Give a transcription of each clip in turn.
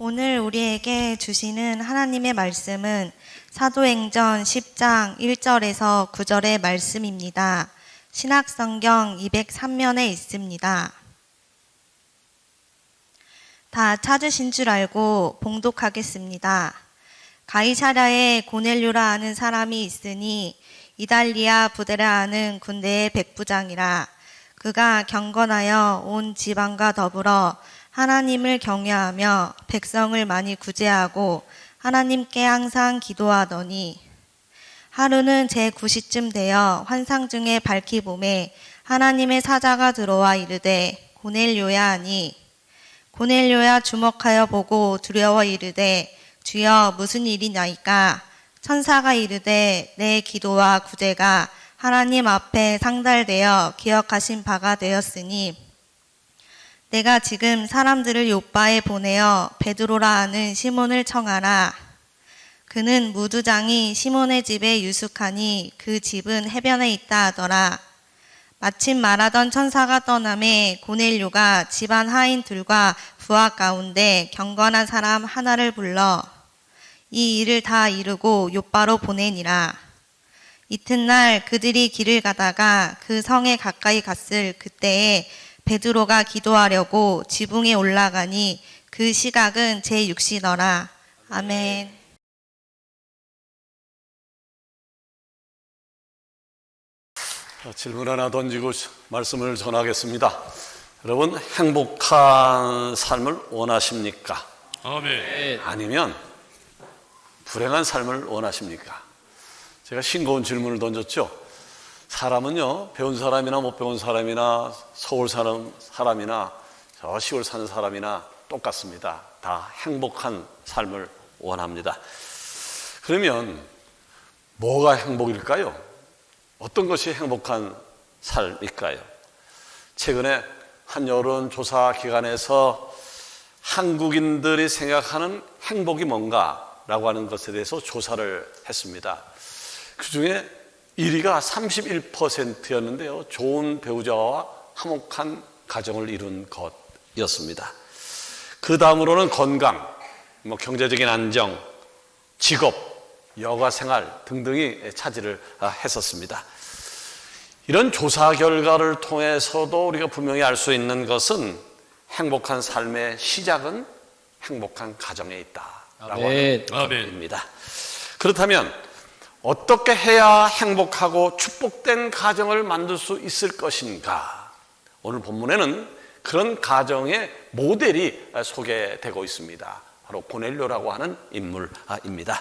오늘 우리에게 주시는 하나님의 말씀은 사도행전 10장 1절에서 9절의 말씀입니다. 신약성경 203면에 있습니다. 다 찾으신 줄 알고 봉독하겠습니다. 가이사랴에 고넬료라 하는 사람이 있으니 이달리아 부데라 하는 군대의 백부장이라. 그가 경건하여 온 지방과 더불어 하나님을 경외하며 백성을 많이 구제하고 하나님께 항상 기도하더니, 하루는 제9시쯤 되어 환상 중에 밝히 보매 하나님의 사자가 들어와 이르되 고넬료야 하니, 고넬료야 주목하여 보고 두려워 이르되 주여 무슨 일이냐이까. 천사가 이르되 내 기도와 구제가 하나님 앞에 상달되어 기억하신 바가 되었으니 내가 지금 사람들을 요빠에 보내어 베드로라 하는 시몬을 청하라. 그는 무두장이 시몬의 집에 유숙하니 그 집은 해변에 있다 하더라. 마침 말하던 천사가 떠나매 고넬료가 집안 하인들과 부하 가운데 경건한 사람 하나를 불러 이 일을 다 이루고 요빠로 보내니라. 이튿날 그들이 길을 가다가 그 성에 가까이 갔을 그때에 베드로가 기도하려고 지붕에 올라가니 그 시각은 제6시더라. 아멘. 질문 하나 던지고 말씀을 전하겠습니다. 여러분, 행복한 삶을 원하십니까? 아멘. 아니면 불행한 삶을 원하십니까? 제가 싱거운 질문을 던졌죠. 사람은요, 배운 사람이나 못 배운 사람이나 서울 사는 사람이나 저 시골 사는 사람이나 똑같습니다. 다 행복한 삶을 원합니다. 그러면 뭐가 행복일까요? 어떤 것이 행복한 삶일까요? 최근에 한 여론조사 기관에서 한국인들이 생각하는 행복이 뭔가라고 하는 것에 대해서 조사를 했습니다. 그 중에 1위가 31%였는데요. 좋은 배우자와 화목한 가정을 이룬 것이었습니다. 그 다음으로는 건강, 경제적인 안정, 직업, 여가생활 등등이 차지를 했었습니다. 이런 조사 결과를 통해서도 우리가 분명히 알 수 있는 것은 행복한 삶의 시작은 행복한 가정에 있다라고 하는 것입니다. 그렇다면 어떻게 해야 행복하고 축복된 가정을 만들 수 있을 것인가? 오늘 본문에는 그런 가정의 모델이 소개되고 있습니다. 바로 고넬료라고 하는 인물입니다.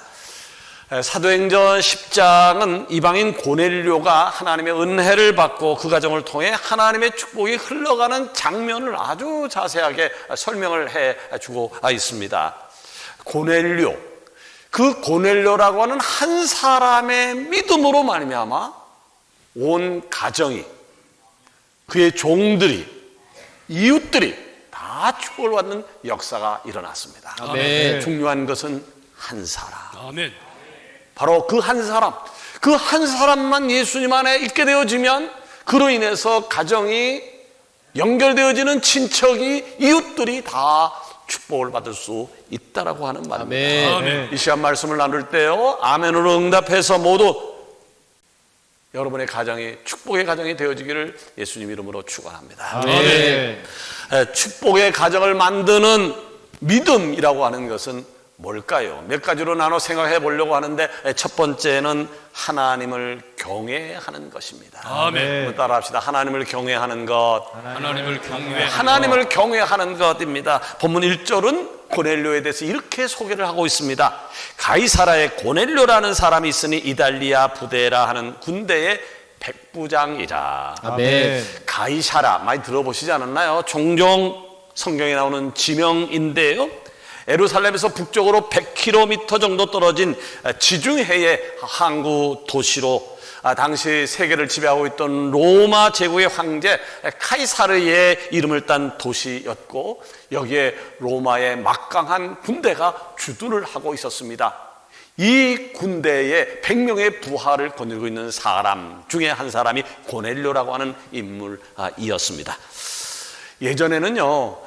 사도행전 10장은 이방인 고넬료가 하나님의 은혜를 받고 그 가정을 통해 하나님의 축복이 흘러가는 장면을 아주 자세하게 설명을 해주고 있습니다. 고넬료, 그 고넬료라고 하는 한 사람의 믿음으로 말미암아 온 가정이, 그의 종들이, 이웃들이 다 축복을 받는 역사가 일어났습니다. 아멘. 중요한 것은 한 사람. 아멘. 바로 그 한 사람, 그 한 사람만 예수님 안에 있게 되어지면 그로 인해서 가정이 연결되어지는 친척이, 이웃들이 다 축복을 받을 수 있다라고 하는 말입니다. 아멘. 이 시간 말씀을 나눌 때요, 아멘으로 응답해서 모두 여러분의 가정이 축복의 가정이 되어지기를 예수님 이름으로 축원합니다. 아멘. 축복의 가정을 만드는 믿음이라고 하는 것은 뭘까요? 몇 가지로 나눠 생각해 보려고 하는데, 첫 번째는 하나님을 경외하는 것입니다. 아멘. 따라합시다. 하나님을 경외하는 것. 하나님을 경외하는 것입니다. 본문 1절은 고넬료에 대해서 이렇게 소개를 하고 있습니다. 가이사라에 고넬료라는 사람이 있으니 이달리아 부데라 하는 군대의 백부장이라. 아멘. 가이사라 많이 들어보시지 않았나요? 종종 성경에 나오는 지명인데요. 예루살렘에서 북쪽으로 100km 정도 떨어진 지중해의 항구 도시로 당시 세계를 지배하고 있던 로마 제국의 황제 카이사르의 이름을 딴 도시였고, 여기에 로마의 막강한 군대가 주둔을 하고 있었습니다. 이 군대에 100명의 부하를 거느리고 있는 사람 중에 한 사람이 고넬료라고 하는 인물이었습니다. 예전에는요,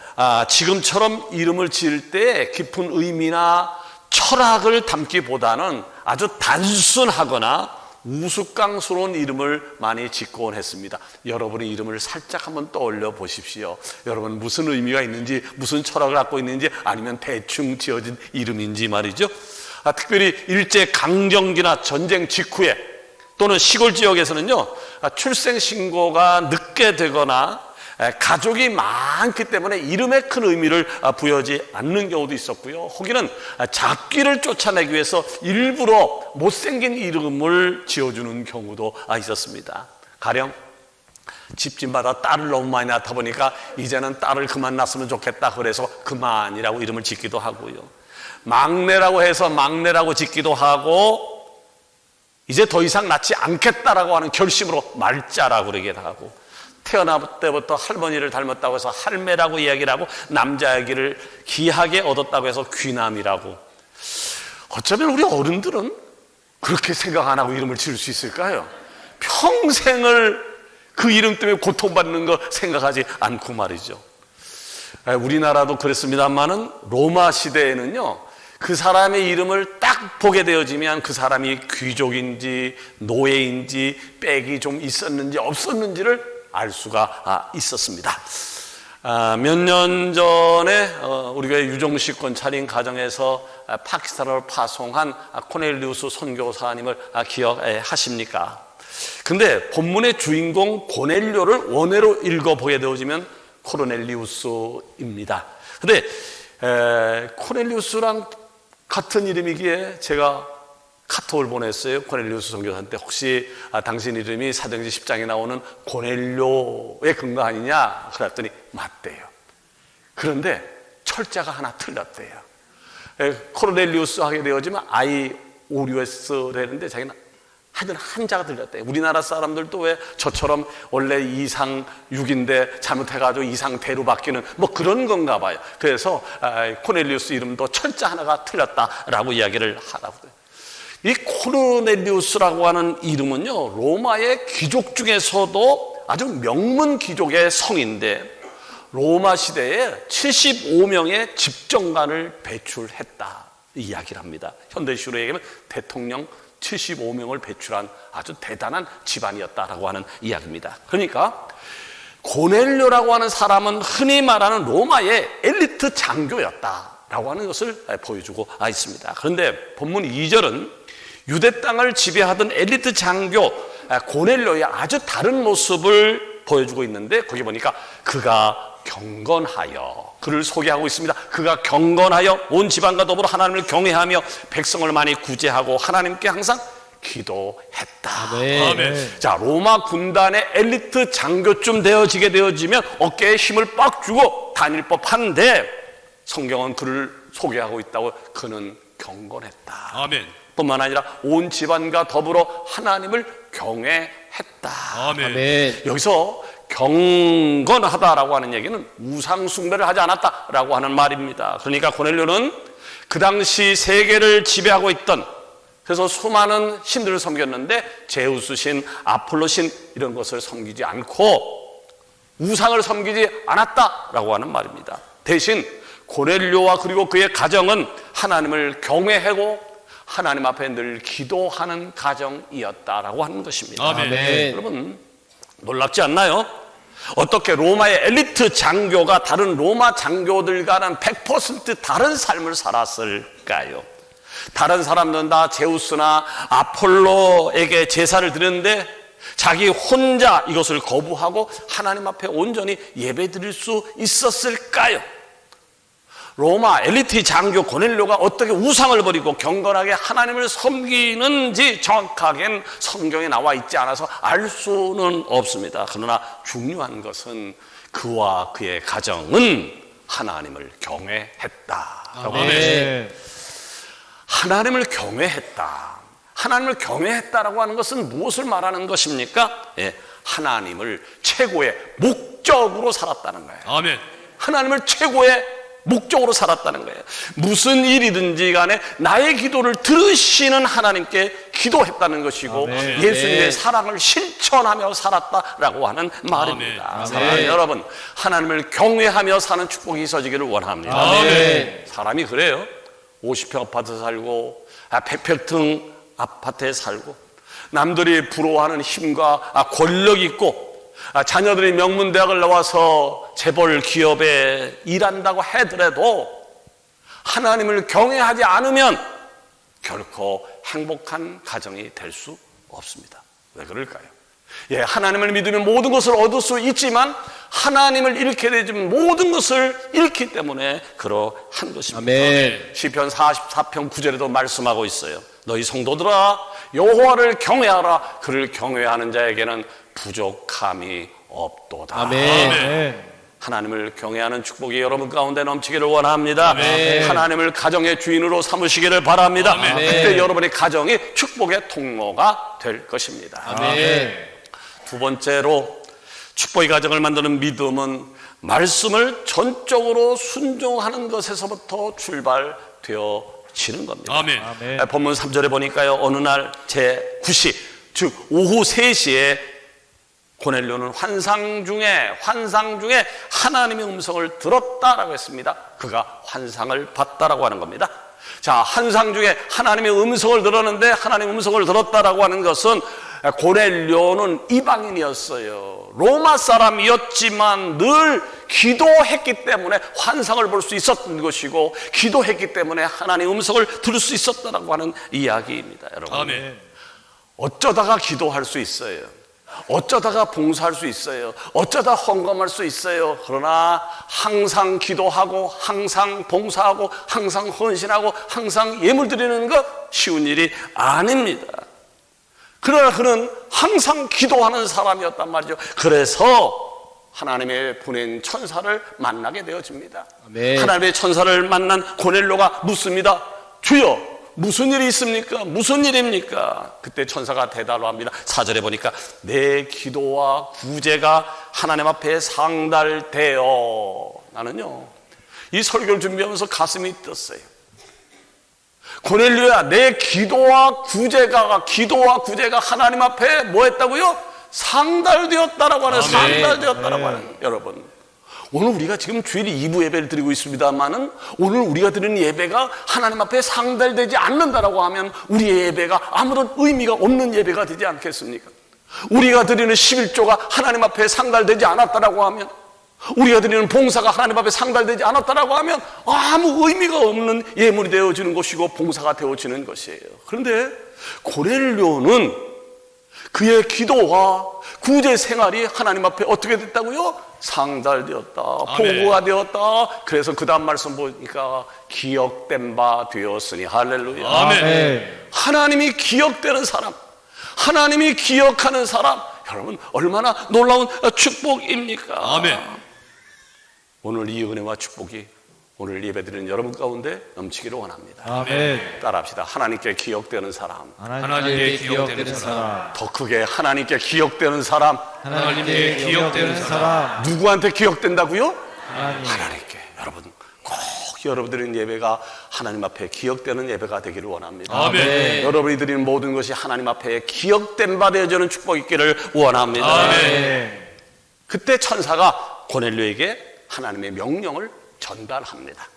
지금처럼 이름을 지을 때 깊은 의미나 철학을 담기보다는 아주 단순하거나 우스꽝스러운 이름을 많이 짓곤 했습니다. 여러분의 이름을 살짝 한번 떠올려 보십시오. 여러분 무슨 의미가 있는지, 무슨 철학을 갖고 있는지, 아니면 대충 지어진 이름인지 말이죠. 특별히 일제 강점기나 전쟁 직후에 또는 시골 지역에서는요, 출생신고가 늦게 되거나 가족이 많기 때문에 이름에 큰 의미를 부여하지 않는 경우도 있었고요. 혹여는 잡기를 쫓아내기 위해서 일부러 못생긴 이름을 지어주는 경우도 있었습니다. 가령 집집마다 딸을 너무 많이 낳다 보니까 이제는 딸을 그만 낳았으면 좋겠다 그래서 그만이라고 이름을 짓기도 하고요. 막내라고 해서 막내라고 짓기도 하고, 이제 더 이상 낳지 않겠다라고 하는 결심으로 말자라고 그러기도 하고, 태어날 때부터 할머니를 닮았다고 해서 할매라고 이야기를 하고, 남자아기를 귀하게 얻었다고 해서 귀남이라고. 어쩌면 우리 어른들은 그렇게 생각 안 하고 이름을 지을 수 있을까요? 평생을 그 이름 때문에 고통받는 거 생각하지 않고 말이죠. 우리나라도 그랬습니다만은 로마 시대에는요, 그 사람의 이름을 딱 보게 되어지면 그 사람이 귀족인지 노예인지 빽이 좀 있었는지 없었는지를 알 수가 있었습니다. 몇 년 전에 우리 교회 유종식권 차린 가정에서 파키스탄으로 파송한 코넬리우스 선교사님을 기억하십니까? 근데 본문의 주인공 고넬료를 원어로 읽어보게 되어지면 코르넬리우스입니다. 근데 코넬리우스랑 같은 이름이기에 제가 카톡을 보냈어요. 고넬료스 선교사한테. 혹시 당신 이름이 사도행전 10장에 나오는 고넬료의 근거 아니냐? 그랬더니 맞대요. 그런데 철자가 하나 틀렸대요. 코넬리우스 하게 되어지면 아이오리오스라는데 자기는 하여튼 한자가 틀렸대요. 우리나라 사람들도 왜 저처럼 원래 이상 6인데 잘못해가지고 이상 대로 바뀌는 뭐 그런 건가 봐요. 그래서 코넬리우스 이름도 철자 하나가 틀렸다라고 이야기를 하라고 해요. 이 코르넬리우스라고 하는 이름은요, 로마의 귀족 중에서도 아주 명문 귀족의 성인데, 로마 시대에 75명의 집정관을 배출했다 이 이야기를 합니다. 현대식으로 얘기하면 대통령 75명을 배출한 아주 대단한 집안이었다라고 하는 이야기입니다. 그러니까 고넬료라고 하는 사람은 흔히 말하는 로마의 엘리트 장교였다라고 하는 것을 보여주고 있습니다. 그런데 본문 2절은 유대 땅을 지배하던 엘리트 장교 고넬료의 아주 다른 모습을 보여주고 있는데, 거기 보니까 그가 경건하여, 그를 소개하고 있습니다. 그가 경건하여 온 집안과 더불어 하나님을 경외하며 백성을 많이 구제하고 하나님께 항상 기도했다. 아멘. 자, 로마 군단의 엘리트 장교쯤 되어지게 되어지면 어깨에 힘을 빡 주고 다닐 법한데, 성경은 그를 소개하고 있다고. 그는 경건했다. 아멘. 뿐만 아니라 온 집안과 더불어 하나님을 경외했다. 아멘. 여기서 경건하다라고 하는 얘기는 우상 숭배를 하지 않았다라고 하는 말입니다. 그러니까 고넬료는 그 당시 세계를 지배하고 있던, 그래서 수많은 신들을 섬겼는데 제우스 신, 아폴로 신 이런 것을 섬기지 않고 우상을 섬기지 않았다라고 하는 말입니다. 대신 고넬료와 그리고 그의 가정은 하나님을 경외하고 하나님 앞에 늘 기도하는 가정이었다라고 하는 것입니다. 아멘. 여러분 놀랍지 않나요? 어떻게 로마의 엘리트 장교가 다른 로마 장교들과는 100% 다른 삶을 살았을까요? 다른 사람들은 다 제우스나 아폴로에게 제사를 드리는데 자기 혼자 이것을 거부하고 하나님 앞에 온전히 예배드릴 수 있었을까요? 로마 엘리트 장교 고넬료가 어떻게 우상을 버리고 경건하게 하나님을 섬기는지 정확하게는 성경에 나와 있지 않아서 알 수는 없습니다. 그러나 중요한 것은 그와 그의 가정은 하나님을 경외했다라고 합니다. 하나님을 경외했다. 하나님을 경외했다라고 하는 것은 무엇을 말하는 것입니까? 하나님을 최고의 목적으로 살았다는 거예요. 아멘. 하나님을 최고의 목적으로 살았다는 거예요. 무슨 일이든지 간에 나의 기도를 들으시는 하나님께 기도했다는 것이고 아멘. 예수님의 사랑을 실천하며 살았다라고 하는 말입니다. 아멘. 사랑하는 여러분, 하나님을 경외하며 사는 축복이 있어지기를 원합니다. 아멘. 사람이 그래요. 50평 아파트 살고 100평 아파트에 살고 남들이 부러워하는 힘과 권력이 있고 자녀들이 명문대학을 나와서 재벌 기업에 일한다고 하더라도 하나님을 경외하지 않으면 결코 행복한 가정이 될 수 없습니다. 왜 그럴까요? 예, 하나님을 믿으면 모든 것을 얻을 수 있지만 하나님을 잃게 되면 모든 것을 잃기 때문에 그러한 것입니다. 아멘. 시편 44편 9절에도 말씀하고 있어요. 너희 성도들아 여호와를 경외하라. 그를 경외하는 자에게는 부족함이 없도다. 아멘. 하나님을 경외하는 축복이 여러분 가운데 넘치기를 원합니다. 아멘. 하나님을 가정의 주인으로 삼으시기를 바랍니다. 아멘. 그때 여러분의 가정이 축복의 통로가 될 것입니다. 아멘. 두 번째로 축복의 가정을 만드는 믿음은 말씀을 전적으로 순종하는 것에서부터 출발되어지는 겁니다. 아멘. 본문 3절에 보니까요, 어느 날 제9시 즉 오후 3시에 고넬료는 환상 중에 하나님의 음성을 들었다라고 했습니다. 그가 환상을 봤다라고 하는 겁니다. 자, 환상 중에 하나님의 음성을 들었는데 하나님의 음성을 들었다라고 하는 것은 고넬료는 이방인이었어요. 로마 사람이었지만 늘 기도했기 때문에 환상을 볼 수 있었던 것이고 기도했기 때문에 하나님의 음성을 들을 수 있었다라고 하는 이야기입니다. 여러분, 아멘. 어쩌다가 기도할 수 있어요. 어쩌다가 봉사할 수 있어요. 어쩌다 헌금할 수 있어요. 그러나 항상 기도하고 항상 봉사하고 항상 헌신하고 항상 예물 드리는 것 쉬운 일이 아닙니다. 그러나 그는 항상 기도하는 사람이었단 말이죠. 그래서 하나님의 보낸 천사를 만나게 되어집니다. 아멘. 하나님의 천사를 만난 고넬료가 묻습니다. 주여, 무슨 일이 있습니까? 무슨 일입니까? 그때 천사가 대답을 합니다. 4절에 보니까 내 기도와 구제가 하나님 앞에 상달되어. 나는요, 이 설교를 준비하면서 가슴이 뛰었어요. 고넬료야, 내 기도와 구제가 하나님 앞에 뭐 했다고요? 상달되었다라고 하는, 아멘. 상달되었다라고 하는. 여러분, 오늘 우리가 지금 주일 2부 예배를 드리고 있습니다만은 오늘 우리가 드리는 예배가 하나님 앞에 상달되지 않는다라고 하면 우리의 예배가 아무런 의미가 없는 예배가 되지 않겠습니까? 우리가 드리는 11조가 하나님 앞에 상달되지 않았다라고 하면, 우리가 드리는 봉사가 하나님 앞에 상달되지 않았다라고 하면 아무 의미가 없는 예물이 되어지는 것이고 봉사가 되어지는 것이에요. 그런데 고넬료는 그의 기도와 구제 생활이 하나님 앞에 어떻게 됐다고요? 상달되었다, 보고가 되었다. 그래서 그 다음 말씀 보니까 기억된 바 되었으니. 할렐루야. 아멘. 하나님이 기억되는 사람, 하나님이 기억하는 사람, 여러분 얼마나 놀라운 축복입니까? 아멘. 오늘 이 은혜와 축복이 오늘 예배드리는 여러분 가운데 넘치기를 원합니다. 아멘. 따라합시다. 하나님께 기억되는 사람, 하나님께 기억되는 사람. 더 크게 하나님께 기억되는 사람. 하나님께 기억되는 사람. 누구한테 기억된다고요? 하나님. 하나님께. 여러분, 꼭 여러분들의 예배가 하나님 앞에 기억되는 예배가 되기를 원합니다. 아멘. 여러분이 드리는 모든 것이 하나님 앞에 기억된 바 되어지는 축복 있기를 원합니다. 아멘. 그때 천사가 고넬료에게 하나님의 명령을 전달합니다.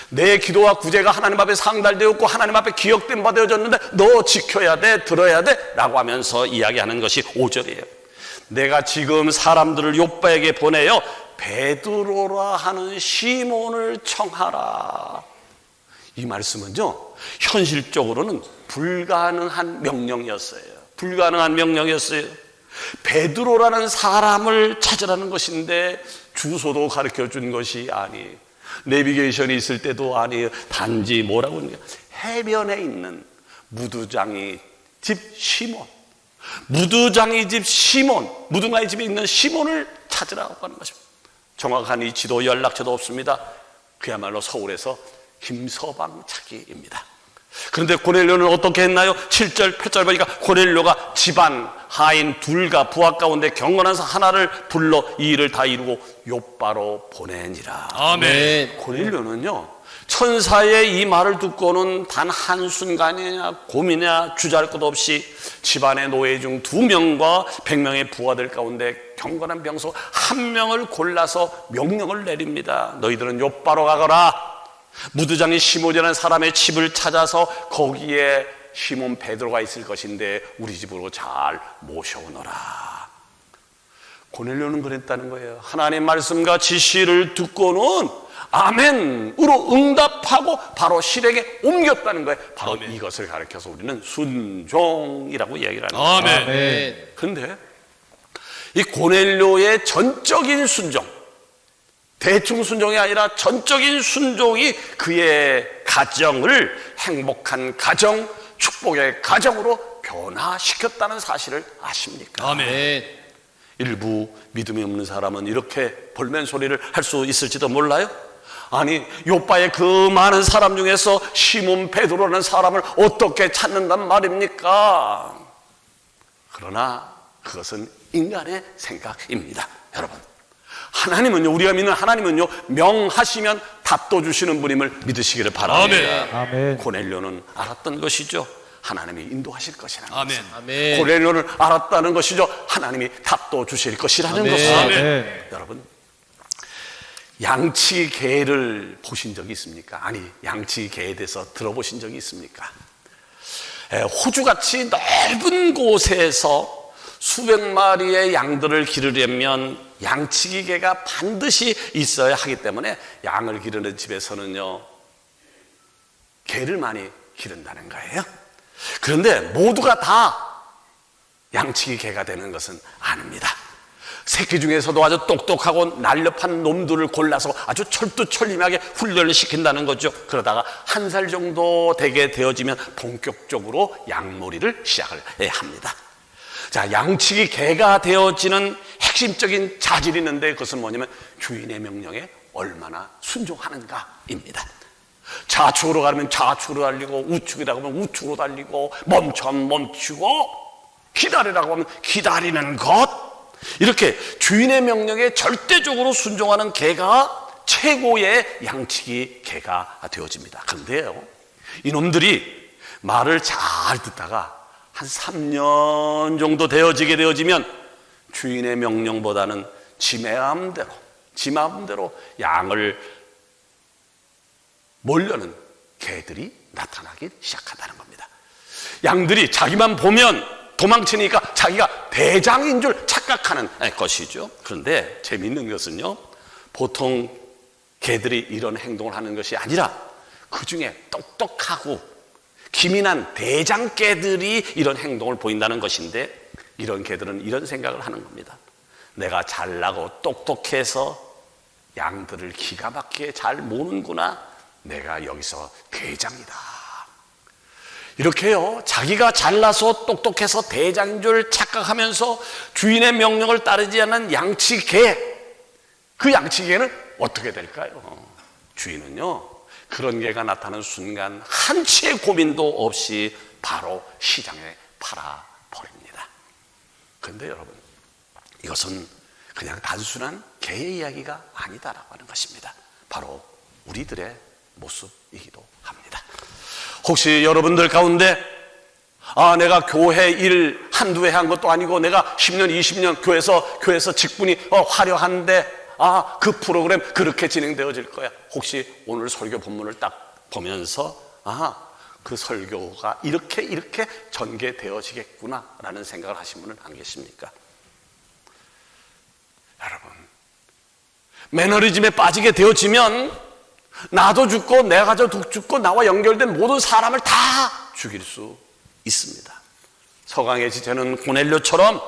내 기도와 구제가 하나님 앞에 상달되었고 하나님 앞에 기억된 바 되어졌는데 너 지켜야 돼, 들어야 돼 라고 하면서 이야기하는 것이 5절이에요. 내가 지금 사람들을 요바에게 보내어 베드로라 하는 시몬을 청하라. 이 말씀은요, 현실적으로는 불가능한 명령이었어요. 불가능한 명령이었어요. 베드로라는 사람을 찾으라는 것인데 주소도 가르쳐 준 것이 아니에요. 내비게이션이 있을 때도 아니에요. 단지 뭐라고 하는 거예요? 해변에 있는 무두장이 집 시몬, 무두장이 집 시몬, 무두장이 집에 있는 시몬을 찾으라고 하는 것입니다. 정확한 위치도 연락처도 없습니다. 그야말로 서울에서 김서방 찾기입니다. 그런데 고넬료는 어떻게 했나요? 7절 8절 보니까 고넬료가 집안 하인 둘과 부하 가운데 경건한 자 하나를 불러 이 일을 다 이루고 욥바로 보내니라. 아멘. 고넬료는요, 천사의 이 말을 듣고는 단 한순간이냐 고민이냐 주저할 것 없이 집안의 노예 중 2명과 100명의 부하들 가운데 경건한 병소 1명을 골라서 명령을 내립니다. 너희들은 욥바로 가거라. 무드장이 시몬이라는 사람의 집을 찾아서 거기에 시몬 베드로가 있을 것인데 우리 집으로 잘 모셔오너라. 고넬료는 그랬다는 거예요. 하나님 말씀과 지시를 듣고는 아멘으로 응답하고 바로 실행에 옮겼다는 거예요. 바로 아멘. 이것을 가르쳐서 우리는 순종이라고 이야기를 하는 거예요. 아멘. 아멘. 그런데 이 고넬료의 전적인 순종, 대충 순종이 아니라 전적인 순종이 그의 가정을 행복한 가정, 축복의 가정으로 변화시켰다는 사실을 아십니까? 아멘. 일부 믿음이 없는 사람은 이렇게 볼멘 소리를 할 수 있을지도 몰라요. 아니, 욥바의 그 많은 사람 중에서 시몬 베드로라는 사람을 어떻게 찾는단 말입니까? 그러나 그것은 인간의 생각입니다. 여러분, 하나님은요, 우리가 믿는 하나님은요, 명하시면 답도 주시는 분임을 믿으시기를 바랍니다. 아멘. 고넬료는 알았던 것이죠. 하나님이 인도하실 것이라는 아멘. 것을. 아멘. 고넬료는 알았다는 것이죠. 하나님이 답도 주실 것이라는 아멘. 것을. 아멘. 여러분, 양치개를 보신 적이 있습니까? 아니, 양치개에 대해서 들어보신 적이 있습니까? 호주같이 넓은 곳에서 수백 마리의 양들을 기르려면 양치기개가 반드시 있어야 하기 때문에 양을 기르는 집에서는요, 개를 많이 기른다는 거예요. 그런데 모두가 다 양치기개가 되는 것은 아닙니다. 새끼 중에서도 아주 똑똑하고 날렵한 놈들을 골라서 아주 철두철미하게 훈련을 시킨다는 거죠. 그러다가 1살 정도 되게 되어지면 본격적으로 양놀이를 시작을 해야 합니다. 자, 양치기 개가 되어지는 핵심적인 자질이 있는데 그것은 뭐냐면 주인의 명령에 얼마나 순종하는가입니다. 좌측으로 가면 좌측으로 달리고 우측이라고 하면 우측으로 달리고 멈춰면 멈추고 기다리라고 하면 기다리는 것, 이렇게 주인의 명령에 절대적으로 순종하는 개가 최고의 양치기 개가 되어집니다. 그런데요, 이놈들이 말을 잘 듣다가 한 3년 정도 되어지면 주인의 명령보다는 지 마음대로 양을 몰려는 개들이 나타나기 시작한다는 겁니다. 양들이 자기만 보면 도망치니까 자기가 대장인 줄 착각하는 것이죠. 그런데 재미있는 것은요, 보통 개들이 이런 행동을 하는 것이 아니라 그 중에 똑똑하고 기민한 대장개들이 이런 행동을 보인다는 것인데, 이런 개들은 이런 생각을 하는 겁니다. 내가 잘나고 똑똑해서 양들을 기가 막히게 잘 모는구나. 내가 여기서 대장이다. 이렇게요, 자기가 잘나서 똑똑해서 대장인 줄 착각하면서 주인의 명령을 따르지 않는 양치개, 그 양치개는 어떻게 될까요? 주인은요, 그런 개가 나타나는 순간 한치의 고민도 없이 바로 시장에 팔아버립니다. 그런데 여러분, 이것은 그냥 단순한 개의 이야기가 아니다라고 하는 것입니다. 바로 우리들의 모습이기도 합니다. 혹시 여러분들 가운데 내가 교회 일 한두 해 한 것도 아니고 내가 10년 20년 교회에서 직분이 화려한데 그 프로그램 그렇게 진행되어질 거야. 혹시 오늘 설교 본문을 딱 보면서 그 설교가 이렇게 전개되어지겠구나 라는 생각을 하신 분은 안 계십니까? 여러분, 매너리즘에 빠지게 되어지면 나도 죽고 내가도 죽고 나와 연결된 모든 사람을 다 죽일 수 있습니다. 서강의 지체는 고넬료처럼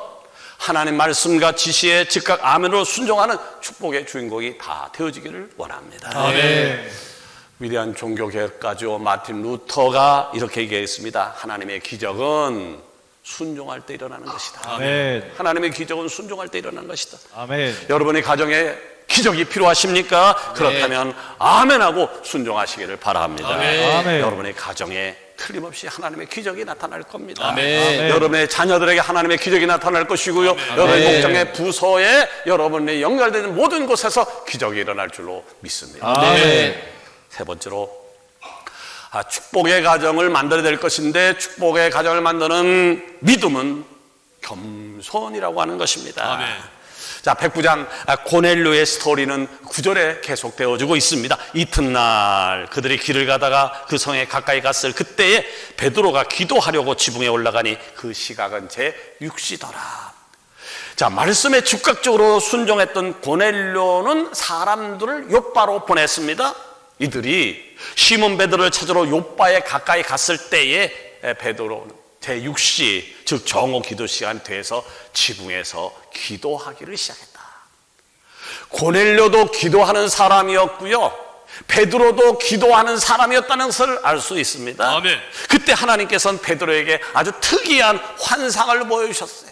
하나님 말씀과 지시에 즉각 아멘으로 순종하는 축복의 주인공이 다 되어지기를 원합니다. 아멘. 위대한 종교개혁가죠 마틴 루터가 이렇게 얘기했습니다. 하나님의 기적은 순종할 때 일어나는 것이다. 아멘. 하나님의 기적은 순종할 때 일어나는 것이다. 아멘. 여러분의 가정에 기적이 필요하십니까? 그렇다면 아멘하고 순종하시기를 바랍니다. 아멘. 여러분의 가정에 틀림없이 하나님의 기적이 나타날 겁니다. 아멘. 여러분의 자녀들에게 하나님의 기적이 나타날 것이고요. 여러분의 목장의 부서에 여러분의 연결되는 모든 곳에서 기적이 일어날 줄로 믿습니다. 아멘. 세 번째로 축복의 가정을 만들어야 될 것인데, 축복의 가정을 만드는 믿음은 겸손이라고 하는 것입니다. 아멘. 자, 백부장 고넬료의 스토리는 9절에 계속되어지고 있습니다. 이튿날 그들이 길을 가다가 그 성에 가까이 갔을 그때에 베드로가 기도하려고 지붕에 올라가니 그 시각은 제 6시더라. 자, 말씀에 즉각적으로 순종했던 고넬료는 사람들을 요빠로 보냈습니다. 이들이 시몬 베드로를 찾으러 요빠에 가까이 갔을 때에 베드로는 제6시, 즉 정오 기도 시간이 돼서 지붕에서 기도하기를 시작했다. 고넬료도 기도하는 사람이었고요, 베드로도 기도하는 사람이었다는 것을 알 수 있습니다. 아멘. 그때 하나님께서는 베드로에게 아주 특이한 환상을 보여주셨어요.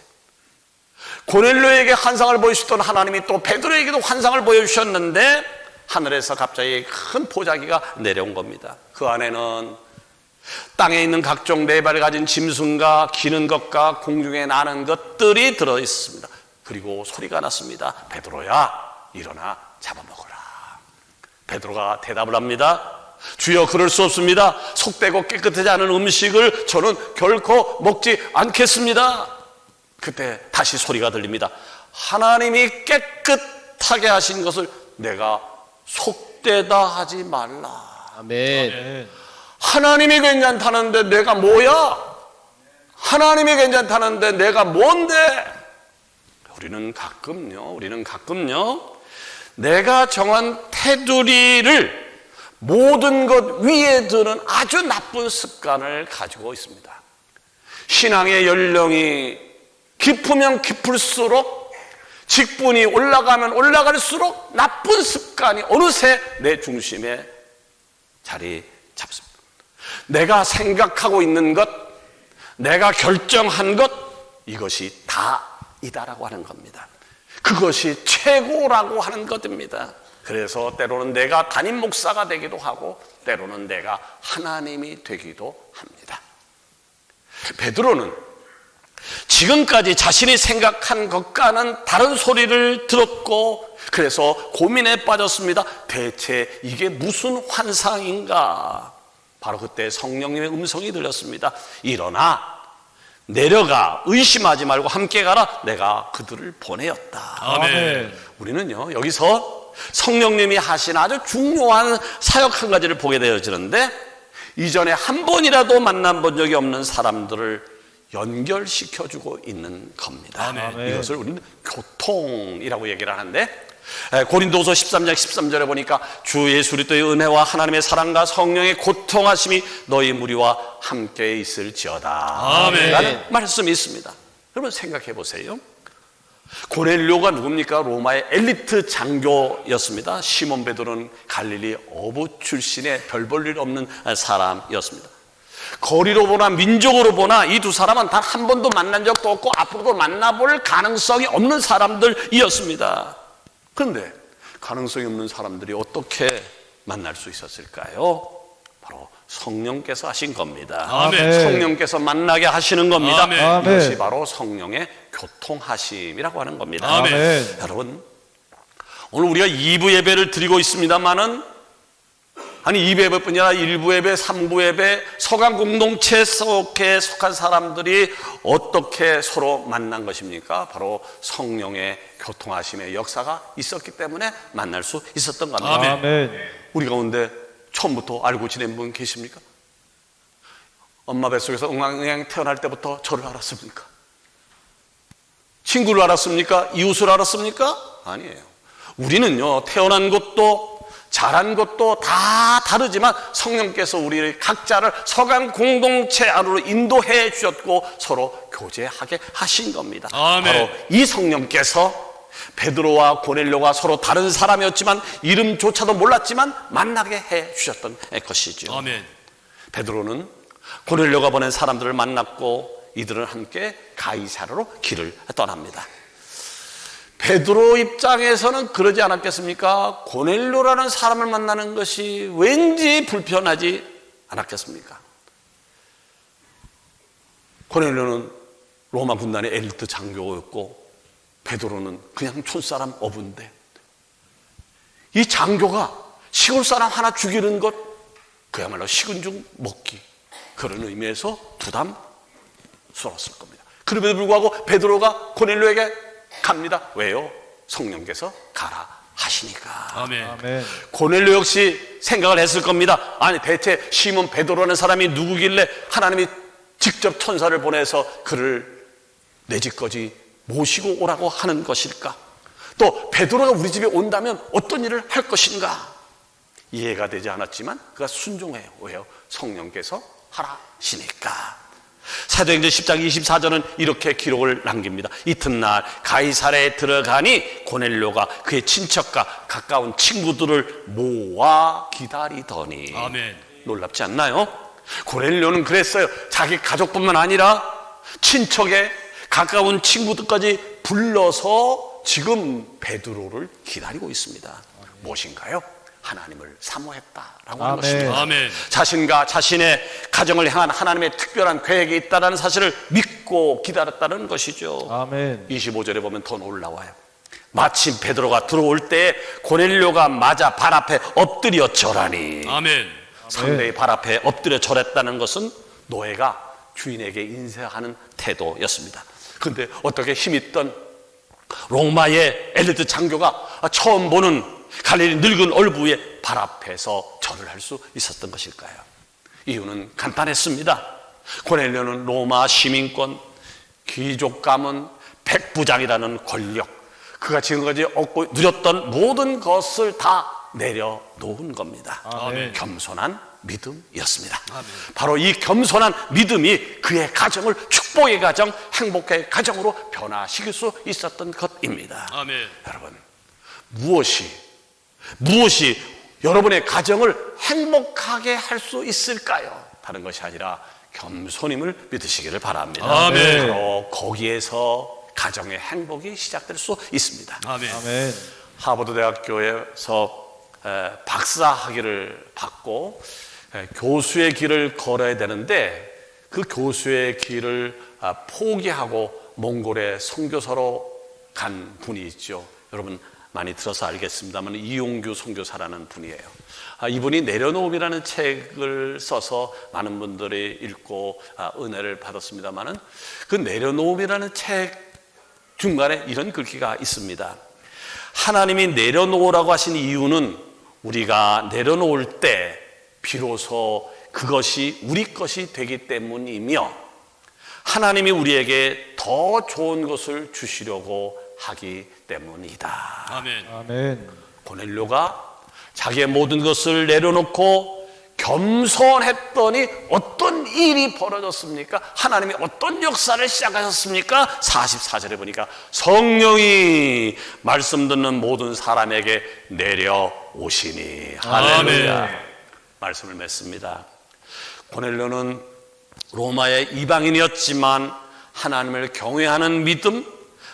고넬료에게 환상을 보여주셨던 하나님이 또 베드로에게도 환상을 보여주셨는데, 하늘에서 갑자기 큰 보자기가 내려온 겁니다. 그 안에는 땅에 있는 각종 네 발을 가진 짐승과 기는 것과 공중에 나는 것들이 들어있습니다. 그리고 소리가 났습니다. 베드로야, 일어나 잡아먹어라. 베드로가 대답을 합니다. 주여, 그럴 수 없습니다. 속되고 깨끗하지 않은 음식을 저는 결코 먹지 않겠습니다. 그때 다시 소리가 들립니다. 하나님이 깨끗하게 하신 것을 내가 속되다 하지 말라. 아멘. 하나님이 괜찮다는데 내가 뭐야? 하나님이 괜찮다는데 내가 뭔데? 우리는 가끔요, 내가 정한 테두리를 모든 것 위에 드는 아주 나쁜 습관을 가지고 있습니다. 신앙의 연령이 깊으면 깊을수록, 직분이 올라가면 올라갈수록 나쁜 습관이 어느새 내 중심에 자리 잡습니다. 내가 생각하고 있는 것, 내가 결정한 것, 이것이 다이다라고 하는 겁니다. 그것이 최고라고 하는 것입니다. 그래서 때로는 내가 담임 목사가 되기도 하고, 때로는 내가 하나님이 되기도 합니다. 베드로는 지금까지 자신이 생각한 것과는 다른 소리를 들었고, 그래서 고민에 빠졌습니다. 대체 이게 무슨 환상인가? 바로 그때 성령님의 음성이 들렸습니다. 일어나 내려가, 의심하지 말고 함께 가라. 내가 그들을 보내었다. 아멘. 우리는요, 여기서 성령님이 하신 아주 중요한 사역 한 가지를 보게 되어지는데, 이전에 한 번이라도 만나본 적이 없는 사람들을 연결시켜주고 있는 겁니다. 아멘. 이것을 우리는 교통이라고 얘기를 하는데, 고린도서 13장 13절에 보니까 주 예수 그리스도의 은혜와 하나님의 사랑과 성령의 고통하심이 너희 무리와 함께 있을지어다. 아멘. 라는 말씀이 있습니다. 여러분 생각해 보세요. 고넬료가 누굽니까? 로마의 엘리트 장교였습니다. 시몬 베드로는 갈릴리 어부 출신의 별 볼 일 없는 사람이었습니다. 거리로 보나 민족으로 보나 이 두 사람은 단 한 번도 만난 적도 없고 앞으로도 만나볼 가능성이 없는 사람들이었습니다. 그런데 가능성이 없는 사람들이 어떻게 만날 수 있었을까요? 바로 성령께서 하신 겁니다. 아멘. 성령께서 만나게 하시는 겁니다. 아멘. 이것이 바로 성령의 교통하심이라고 하는 겁니다. 아멘. 여러분, 오늘 우리가 2부 예배를 드리고 있습니다만은, 아니 2부 예배뿐이 아니라 1부 예배, 3부 예배, 서강 공동체 속에 속한 사람들이 어떻게 서로 만난 것입니까? 바로 성령의 교통하심의 역사가 있었기 때문에 만날 수 있었던 겁니다. 아멘. 아멘. 우리 가운데 처음부터 알고 지낸 분 계십니까? 엄마 뱃속에서 응앙응앙 태어날 때부터 저를 알았습니까? 친구를 알았습니까? 이웃을 알았습니까? 아니에요. 우리는요, 태어난 것도 자란 것도 다 다르지만 성령께서 우리 각자를 서강 공동체 안으로 인도해 주셨고 서로 교제하게 하신 겁니다. 아멘. 바로 이 성령께서 베드로와 고넬료가 서로 다른 사람이었지만 이름조차도 몰랐지만 만나게 해 주셨던 것이죠. 아멘. 베드로는 고넬료가 보낸 사람들을 만났고 이들은 함께 가이사랴로 길을 떠납니다. 베드로 입장에서는 그러지 않았겠습니까? 고넬료라는 사람을 만나는 것이 왠지 불편하지 않았겠습니까? 고넬료는 로마 군단의 엘리트 장교였고 베드로는 그냥 촌사람 어부인데 이 장교가 시골 사람 하나 죽이는 것 그야말로 식은 죽 먹기 그런 의미에서 부담스러웠을 겁니다. 그럼에도 불구하고 베드로가 고넬료에게 갑니다. 왜요? 성령께서 가라 하시니까. 아멘. 고넬료 역시 생각을 했을 겁니다. 아니 대체 시몬 베드로라는 사람이 누구길래 하나님이 직접 천사를 보내서 그를 내 집까지 모시고 오라고 하는 것일까? 또 베드로가 우리 집에 온다면 어떤 일을 할 것인가? 이해가 되지 않았지만 그가 순종해요. 왜요? 성령께서 하라 하시니까. 사도행전 10장 24절은 이렇게 기록을 남깁니다. 이튿날 가이사랴에 들어가니 고넬료가 그의 친척과 가까운 친구들을 모아 기다리더니. 아멘. 놀랍지 않나요? 고넬료는 그랬어요. 자기 가족뿐만 아니라 친척의 가까운 친구들까지 불러서 지금 베드로를 기다리고 있습니다. 무엇인가요? 하나님을 사모했다라고 하는 것입니다. 아멘. 자신과 자신의 가정을 향한 하나님의 특별한 계획이 있다는 사실을 믿고 기다렸다는 것이죠. 아멘. 25절에 보면 더 놀라워요. 마침 베드로가 들어올 때 고넬료가 맞아 발 앞에 엎드려 절하니. 아멘. 상대의 발 앞에 엎드려 절했다는 것은 노예가 주인에게 인사하는 태도였습니다. 그런데 어떻게 힘있던 로마의 엘리트 장교가 처음 보는 갈릴리 늙은 얼부의 발 앞에서 절을 할 수 있었던 것일까요? 이유는 간단했습니다. 고넬료는 로마 시민권, 귀족 가문, 백부장이라는 권력, 그가 지금까지 얻고 누렸던 모든 것을 다 내려놓은 겁니다. 아멘. 겸손한 믿음이었습니다. 아멘. 바로 이 겸손한 믿음이 그의 가정을 축복의 가정, 행복의 가정으로 변화시킬 수 있었던 것입니다. 아멘. 여러분, 무엇이 여러분의 가정을 행복하게 할 수 있을까요? 다른 것이 아니라 겸손임을 믿으시기를 바랍니다. 아멘. 바로 거기에서 가정의 행복이 시작될 수 있습니다. 아멘. 아멘. 하버드 대학교에서 박사 학위를 받고 교수의 길을 걸어야 되는데 그 교수의 길을 포기하고 몽골에 선교사로 간 분이 있죠. 여러분 많이 들어서 알겠습니다만 이용규 선교사라는 분이에요. 이분이 내려놓음이라는 책을 써서 많은 분들이 읽고 은혜를 받았습니다만 그 내려놓음이라는 책 중간에 이런 글귀가 있습니다. 하나님이 내려놓으라고 하신 이유는 우리가 내려놓을 때 비로소 그것이 우리 것이 되기 때문이며 하나님이 우리에게 더 좋은 것을 주시려고 하기 때문이다. 아멘. 아멘. 고넬료가 자기의 모든 것을 내려놓고 겸손했더니 어떤 일이 벌어졌습니까? 하나님이 어떤 역사를 시작하셨습니까? 44절에 보니까 성령이 말씀 듣는 모든 사람에게 내려오시니. 할렐루야. 아멘. 말씀을 맺습니다. 고넬료는 로마의 이방인이었지만 하나님을 경외하는 믿음,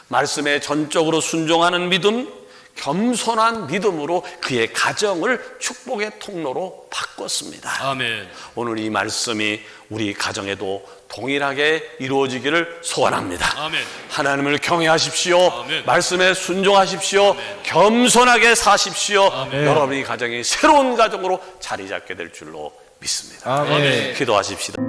말씀에 전적으로 순종하는 믿음, 겸손한 믿음으로 그의 가정을 축복의 통로로 바꿨습니다. 아멘. 오늘 이 말씀이 우리 가정에도 동일하게 이루어지기를 소원합니다. 아멘. 하나님을 경외하십시오. 아멘. 말씀에 순종하십시오. 겸손하게 사십시오. 아멘. 여러분의 가정이 새로운 가정으로 자리 잡게 될 줄로 믿습니다. 아멘. 기도하십시다.